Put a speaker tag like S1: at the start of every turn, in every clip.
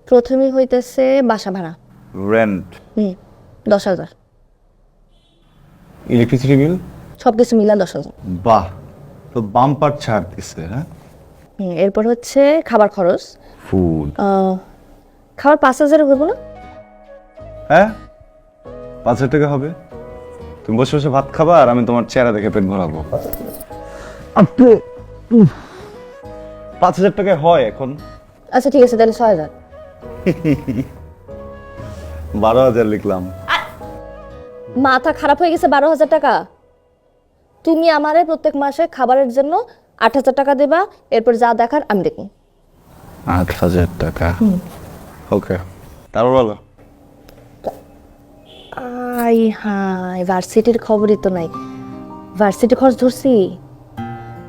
S1: প্রথমেই হইতেছে বাসা ভাড়া।
S2: রেন্ট।
S1: 10,000।
S2: Electricity bill.
S1: সবকিছু মিলা 10,000।
S2: বাহ, তো বাম্পার ছাড় দিচ্ছে। হ্যাঁ,
S1: এরপর হচ্ছে খাবার খরচ।
S2: ফুড।
S1: খাবার 5,000 হইব না?
S2: হ্যাঁ, 5,000 টাকা হবে। তুমি বসে বসে ভাত খাবা আর আমি তোমার চেহারা দেখে পেট ভরাবো। 5,000 টাকায় হয় এখন?
S1: আচ্ছা ঠিক আছে, তাহলে 6,000।
S2: 12,000 লিখলাম।
S1: মাথা খারাপ হয়ে গেছে? 12,000 টাকা? তুমি আমারে প্রত্যেক মাসে খাবারের জন্য 8,000 টাকা দেবা, এরপর যা দেখার আমি দেখব।
S2: 8,000 টাকা। ওকে, তারপর বলো।
S1: আই হাই, ভার্সিটির খবরই তো নাই। ভার্সিটি খরচ ধরছি।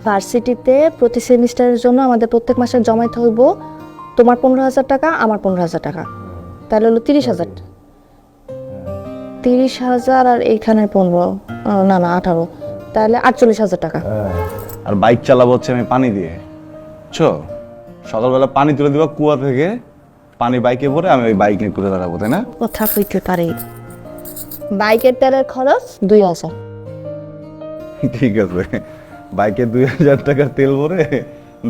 S1: ভার্সিটিতে প্রতি সেমিস্টারের জন্য আমাদের প্রত্যেক মাসে জমাইতে হইব তোমার 15,000 টাকা, আমার 15,000 টাকা, তাহলে হলো 30,000। 30,000 আর এইখানে 15, না 18, তাহলে 48,000 টাকা।
S2: আর বাইক চালাবো হচ্ছে আমি পানি দিয়ে। চো, সকালবেলা পানি তুলে দিবা কুয়া থেকে, পানি বাইকে ভরে আমি ওই বাইক নিয়ে ঘুরে দাঁড়াবো, তাই না?
S1: কথা কইতে পারে। বাইকের তেলের খরচ 2,000।
S2: ঠিক আছে, বাইকে 2,000 টাকার তেল ভরে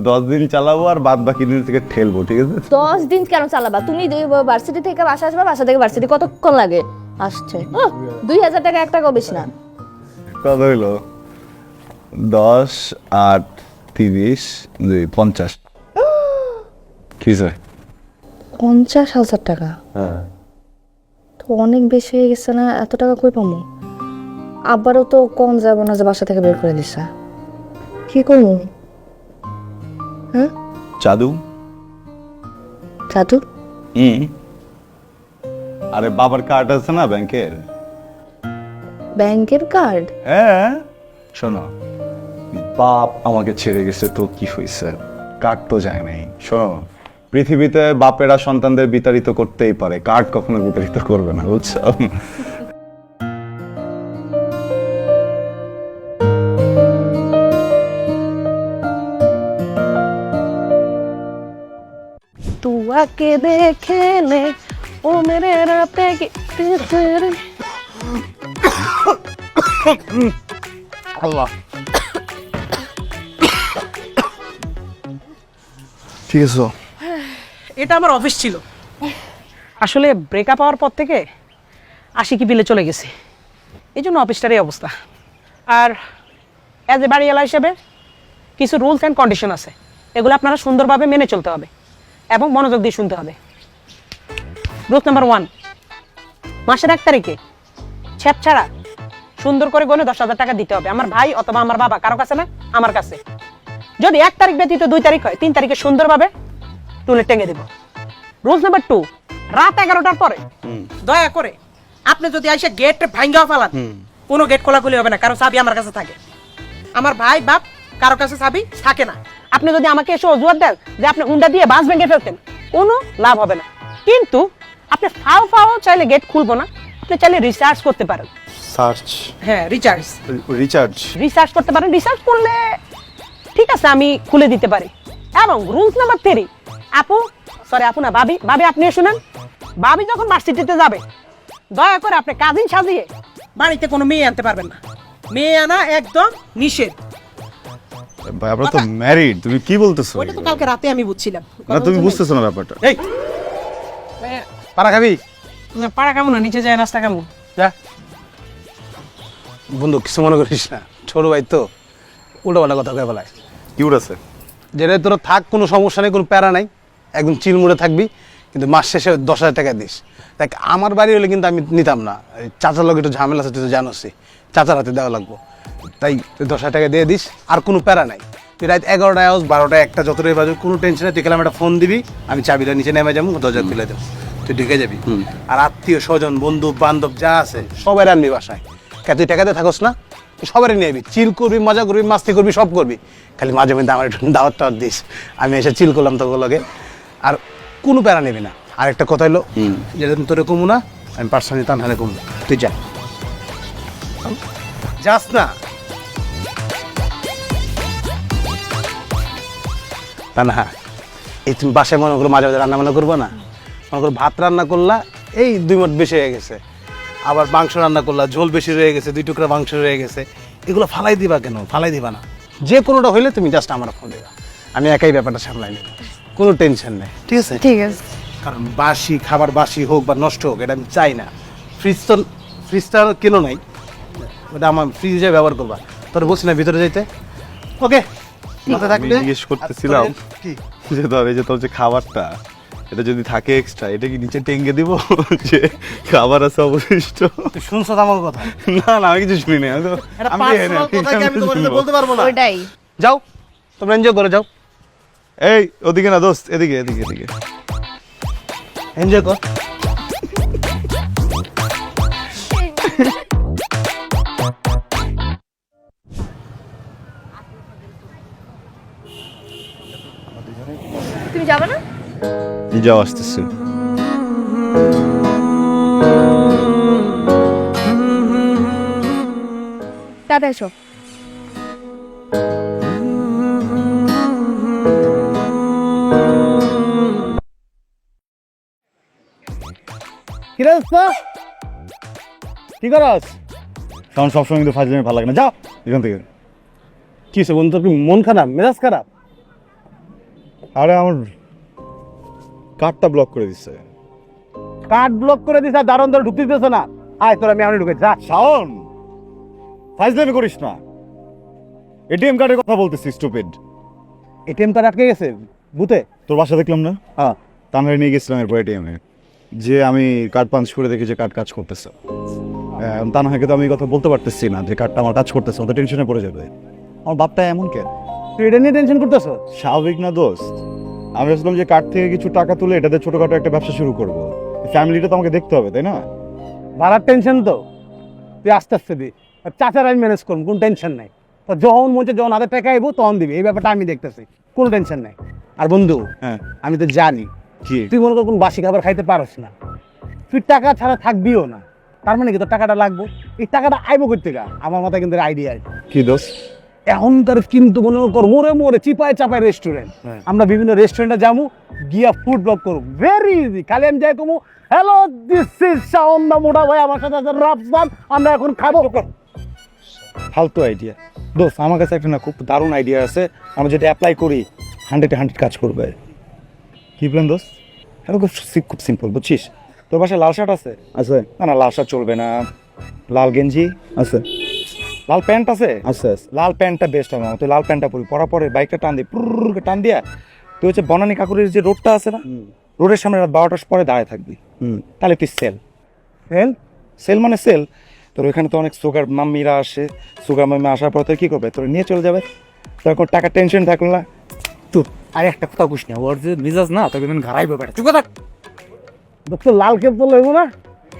S2: 10 দিন চালাবো আর বাদ বাকি দিন থেকে ঠেলবো, ঠিক আছে?
S1: 10 দিন কেন চালাবা? তুমি ভার্সিটি থেকে বাসা আসবা, বাসা থেকে ভার্সিটি কতক্ষণ লাগে আসছে? 2,000 টাকা, 1 টাকাও বেশি না।
S2: কত হইলো? 10 8 30 2 50। কি স্যার?
S1: 50,000 টাকা
S2: হ্যাঁ,
S1: তো অনেক বেশি হয়ে গেছে না? এত টাকা কই পাবো? আবারও তো কম যাবো না যে বাসা থেকে বের করে দিছে। কি করবো? হ্যাঁ,
S2: জাদু।
S1: জাদু?
S2: আরে বাবার কার্ড আছে না ব্যাংকের?
S1: ব্যাংকের কার্ড?
S2: হ্যাঁ, শোনো, বাপ আমাকে ছেড়ে গেছে তো কি হয়েছে, কার্ড তো যায় নাই। শোনো, পৃথিবীতে বাপেরা সন্তানদের বিতাড়িত করতেই পারে, কার্ড কখনো বিতাড়িত করবে না, বুঝছো?
S3: तुआ के देखे ले ओ मेरे राते के तेरे
S2: আল্লাহ, ঠিক আছে।
S3: এটা আমার অফিস ছিল। আসলে ব্রেকআপ হওয়ার পর থেকে আশিকি বিলে চলে গেছে, এই জন্য অফিসটার এই অবস্থা। আর অ্যাজ এ বাড়িওয়ালা হিসেবে কিছু রুলস অ্যান্ড কন্ডিশন আছে, এগুলো আপনারা সুন্দরভাবে মেনে চলতে হবে এবং মনোযোগ দিয়ে শুনতে হবে। রুল নাম্বার 1, মাসের 1 তারিখে ছেপ ছাড়া সুন্দর করে গনে 10,000 টাকা দিতে হবে। আমার ভাই অথবা আমার বাবা, কারো কাছে না, আমার কাছে। যদি 1 তারিখ ব্যতীত 2 তারিখ হয়, 3 তারিখে সুন্দরভাবে টুলে টেঙে দেব। রুলস নাম্বার 2, রাত 11টার পরে দয়া করে আপনি যদি এসে গেট ভাঙ্গা ফেলান, কোনো গেট খোলাখুলি হবে না, কারণ চাবি আমার কাছে থাকে। আমার ভাই বাপ কারো কাছে চাবি থাকে না। আপনি যদি আমাকে এসে অজুহাত দেন যে আপনি হুন্ডা দিয়ে বাস ভেঙে ফেলতেন, কোনো লাভ হবে না। কিন্তু আপনি ফাও ফাও চাইলে গেট খুলবো না, আপনি চাইলে রিসার্চ করতে পারেন।
S2: সার্চ?
S3: হ্যাঁ, রিচার্জ
S2: রিচার্জ
S3: করতে পারেন। রিসার্চ করলে ঠিক আছে, আমি খুলে দিতে পারি। এবং রুলস নাম্বার 3, আপু না ভাবি আপনিও শুনেন, ভাবি যখন ভার্সিটিতে যাবে, দয়া করে আপনি কাজিন সাজিয়ে বাড়িতে কোনো মেয়ে আনতে পারবেন না। মেয়ে আনা একদম নিষেধ।
S2: ভাই, আমরা তো ম্যারিড, তুমি কি বলতেছো?
S3: ওইটা তো কালকে রাতে আমি বুঝছিলাম।
S2: না, তুমি বুঝতেছো না ব্যাপারটা।
S4: এই পাড়া খাবি?
S3: না, পাড়া কেমন না, নিচে যায় নাস্তা কেমন।
S4: যা বন্ধু, কিছু মনে করিস না, ছোট ভাই তো উল্টো পাল্টা কথা কয়ে ফেলায়।
S2: কি উড়াছে?
S4: যেটা তোরা থাক, কোনো সমস্যা নেই, কোনো প্যারা নাই, একদম চিলমুড়ে থাকবি, কিন্তু মাস শেষে 10,000 টাকা দিস। দেখ, আমার বাড়ি হলে কিন্তু আমি নিতাম না, চাচার লোক একটু ঝামেলা আছে, তুই তো জানোসই, চাচার হাতে দেওয়া লাগবো। তাই তুই 10,000 টাকা দিয়ে দিস, আর কোনো প্যারা নাই। তুই রাত 11টায় আস, 12টায়, 1টা, যতটাই বাজে, কোনো টেনশন নেই। তুই গেলাম একটা ফোন দিবি, আমি চাবিটা নিচে নেমে যাবো, দরজা খুলে দেবো, তুই ঢুকে যাবি। আর আত্মীয় স্বজন বন্ধু বান্ধব যা আছে সবাই আনবি বাসায়। তুই টাকাতে থাকস না, তুই সবারই নিয়ে যাবি, চিল করবি, মজা করবি, মাস্তি করবি, সব করবি। খালি মাঝে মধ্যে আমার একটু দাওয়াত টাওয়াত দিস, আমি এসে চিল করলাম তোর লগে। আর কোনো প্যারা নেবি না। আর একটা কথা হলো, যেটা তোরে কমু না, আমি পার্সোনালি তানহারে কমু, তুই যা, যাস না। তা না, এই তুমি বাসায় মনে করো মাঝে মাঝে রান্না বান্না করবো না, মনে করো ভাত রান্না করলা, এই 2 মুঠ বেশি হয়ে গেছে, আবার মাংস রান্না করলা, ঝোল বেশি রয়ে গেছে, 2 টুকরা মাংস রয়ে গেছে, এগুলো ফালাই দিবা কেন? ফালাই দিবা না, যে কোনোটা হইলে তুমি জাস্ট আমার ফোন দিবা, আমি একাই ব্যাপারটা সামলাই নেব, কোনো টেনশন নেই, ঠিক আছে?
S1: ঠিক আছে।
S4: কারণ বাসি খাবার বাসি হোক বা নষ্ট হোক এটা আমি চাই না। ফ্রিজটা কেন নাই, ওটা আমার ফ্রিজে ব্যবহার করবা। তোর বলছি না ভিতরে যাইতে, ওকে? মাথা
S2: আমি
S4: থাকলে
S2: জিজ্ঞেস করতেছিলাম
S4: কি
S2: যে ধর এই যে তোর যে খাবারটা, এটা যদি থাকে এক্সট্রা, এটা কি নিচে টেঙ্গে দিব যে খাবার আছে অবশিষ্ট?
S4: তুই শুনছ তো আমার কথা?
S2: না না, আমি কিছু শুনি না। আমি
S4: বলতে পারবো না।
S1: ওইটাই।
S4: যাও, তোমরা এনজয় করে যাও,
S2: এই ওদিকে না দোস্ত, এদিকে এদিকে এদিকে।
S4: এনজয় কর।
S1: তুমি যাবে না?
S2: যাও, আসতেছে।
S1: টাটা, এসো।
S4: কি রে দোস্ত? কি করস?
S2: কারণ সবসময় কিন্তু ফাজলামি ভালো লাগে না, যাও এখান থেকে।
S4: কি হয়েছে বন্ধু, তোর কি মন খারাপ, মেজাজ খারাপ?
S2: আরে আমার কার্ডটা ব্লক করে দিচ্ছে।
S4: কার্ড ব্লক করে দিস আর দারুণ ধরে ঢুকতে দিতেছ না। আয় তোর আমি আমি ঢুকে যা।
S2: শাওন, ফাজলামি করিস না। এটিএম কার্ডের কথা বলতেছিস, স্টুপিড।
S4: এটিএম কার্ড আটকে গেছে বুথে।
S2: তোর বাসা দেখলাম না?
S4: হ্যাঁ,
S2: তানহারে নিয়ে গেছিলাম এরপর এটিএমে, যে আমি কার্ড পাঞ্চ করে দেখি যে কার্ড কাজ করতেছে। তানহাকে তো আমি এই কথা বলতে পারতেছি না যে কার্ডটা আমার কাজ করতেছে, ওদের টেনশনে পড়ে যাবে। আমার বাপটা এমন কেন?
S4: তুই এটা নিয়ে টেনশন করতেছ?
S2: স্বাভাবিক না দোস্ত? আমি ভাবছিলাম যে কার্ড থেকে কিছু টাকা তুলে এটাতে ছোটখাটো একটা ব্যবসা শুরু করবো। ফ্যামিলিটা তো আমাকে দেখতে হবে, তাই না?
S4: ভাড়ার টেনশন তো তুই আস্তে আস্তে দি, আর চাচার আমি ম্যানেজ করবো, কোনো টেনশন নাই। তো যখন মনে হচ্ছে যখন হাতে টাকা আইবো তখন দিবি, এই ব্যাপারটা আমি দেখতেছি, কোনো টেনশন নাই। আর বন্ধু,
S2: হ্যাঁ।
S4: আমি তো জানি
S2: কি?
S4: তুই মনে কর কোনো বাসি খাবার খাইতে পারস না, তুই টাকা ছাড়া থাকবিও না। তার মানে কি তোর টাকাটা লাগবো, এই টাকাটা আইবো কই থেকে? আমার মাথায় কিন্তু আইডিয়া আছে।
S2: কি দোস্ত?
S4: এখন তার কিন্তু মনে কর মোড়ে মোড়ে চিপায় চাপায় রেস্টুরেন্ট, আমরা বিভিন্ন রেস্টুরেন্টে যাবো, গিয়া ফুড ব্লগ করবো, ভেরি ইজি। খালি আমি যাই কমু, হ্যালো দিস ইজ শাওন দা মোটা ভাই, আমার সাথে আছে রাফসান, আমরা এখন খাবো।
S2: ফালতু আইডিয়া দোস্ত। আমার কাছে একটা না খুব দারুণ আইডিয়া আছে, আমরা যেটা অ্যাপ্লাই করি 100-100 কাজ করবে। কি প্ল্যান দোস্ত? এটা খুব সিম্পল, বুঝছিস? তোর পাশে লাল শার্ট আছে? আছে। না না, লাল শার্ট চলবে না। লাল গেঞ্জি আছে? লাল প্যান্ট আছে? আছে। লাল প্যান্টটা বেস্ট আমার, তুই লাল প্যান্টটা পরি, পরার পরে বাইকটা টান দিয়ে পুরো টান দিয়া তুই হচ্ছে বনানী কাকুরের যে রোডটা আছে না, রোডের সামনে রাত 12টার পরে দাঁড়ায় থাকবি। তাহলে তুই সেল সেল মানে সেল। তোর ওইখানে তো অনেক সুগার মাম্মিরা আসে, সুগার মাম্মি আসার পর তোর কী করবে, তোর নিয়ে চলে যাবে, তোর কোনো টাকার টেনশন থাকলো না।
S5: তুই আর একটা কথা বুঝ না, ওর যে মিজাজ না তোকে দিন ঘাড়াইবে বেটা। তুই কথা
S4: দোস্ত লাল কেপ তো লইবো না?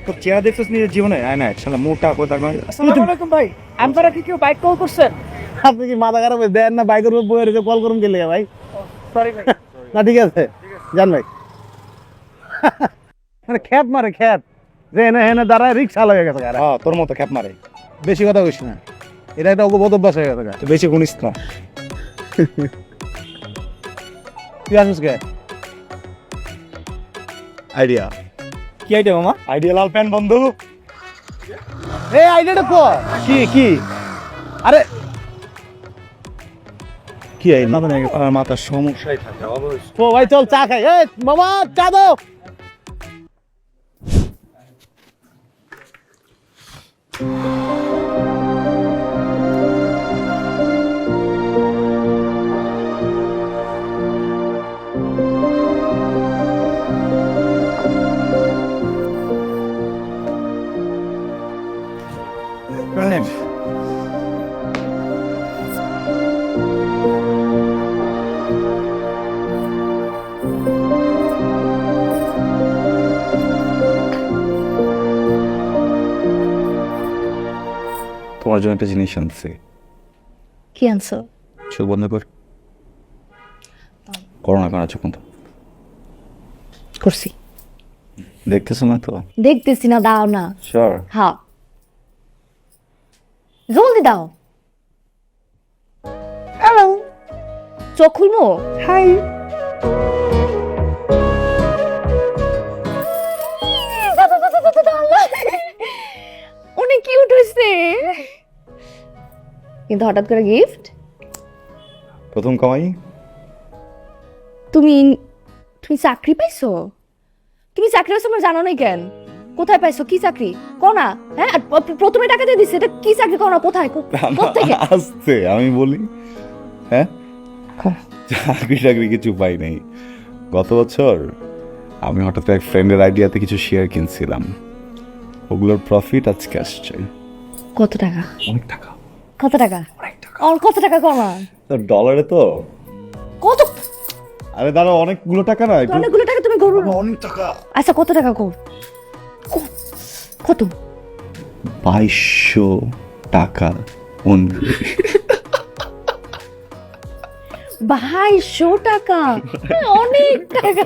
S2: তোর চেহারা দেখছিস নিজের জীবনে? আয় না, শালা মোটা কোথায়।
S5: আসসালামু আলাইকুম ভাই, আপনারা কি কেউ বাইক কল করছেন?
S4: আপনি কি মাথা খারাপ হয়ে দেন না? বাইকের উপর বয়ে রেখে কল করুন গেলে ভাই।
S5: সরি ভাই।
S4: না ঠিক আছে, জান ভাই। মানে খ্যাত মারে খ্যাত, যে এনে এনে দাঁড়ায় রিক্সা হয়ে গেছে গাড়ি।
S2: হ্যাঁ, তোর মতো খ্যাপ মারে।
S4: বেশি কথা কইস না, এটা একটা অগবত অভ্যাস হয়ে গেছে গা।
S2: তো বেশি গুনিস না।
S4: তুই আসিস কে?
S2: আইডিয়া।
S5: কি আইডিয়া মামা?
S2: আইডিয়া লাল প্যান্ট বন্ধু।
S4: এই আইডিয়াটা তো কি কি? আরে
S2: কি এই মাথা নিয়ে মাথার সমস্যাই থাকে অবশ্যই।
S4: ও ভাই চল চা খাই। এই মামা চা দাও।
S2: তোমার জন্য একটা জিনিস আনছি।
S1: কি আনছো?
S2: চোখ বন্ধ কর। করোনা করা চোখ বন্ধ
S1: করছি।
S2: দেখতেছো না তো?
S1: দেখতেছি না, দাও না।
S2: শিওর?
S1: হ্যাঁ, জলদি দাও। হ্যালো, চোখ খুলবো? হাই। কিন্তু হঠাৎ করে গিফট।
S2: প্রথম কামাই।
S1: তুমি তুমি চাকরি পাইছো? তুমি চাকরি পাইছো আমার জানো নাই কেন? কোথায় পাইছো? কি চাকরি কোনা? হ্যাঁ, আর প্রথমে টাকা দিয়ে দিছে, এটা কি চাকরি কোনা? কোথায় কোত্থেকে?
S2: আসতে আমি বলি, হ্যাঁ চাকরি টাকরি কিছু পাই নাই। গত বছর আমি হঠাৎ এক ফ্রেন্ডের আইডিয়াতে কিছু শেয়ার কিনছিলাম, ওগুলোর প্রফিট আজকে আসছে।
S1: কত টাকা?
S2: অনেক টাকা।
S1: কত টাকা? আর কত টাকা কমা?
S2: ডলারে তো।
S1: কত?
S2: আরে দাঁড়া, অনেকগুলো টাকা না, একটু
S1: অনেকগুলো টাকা তুমি করো না।
S2: অনেক টাকা।
S1: আচ্ছা কত টাকা কর? কত?
S2: 2200 টাকা।
S1: 2200 টাকা? অনেক টাকা।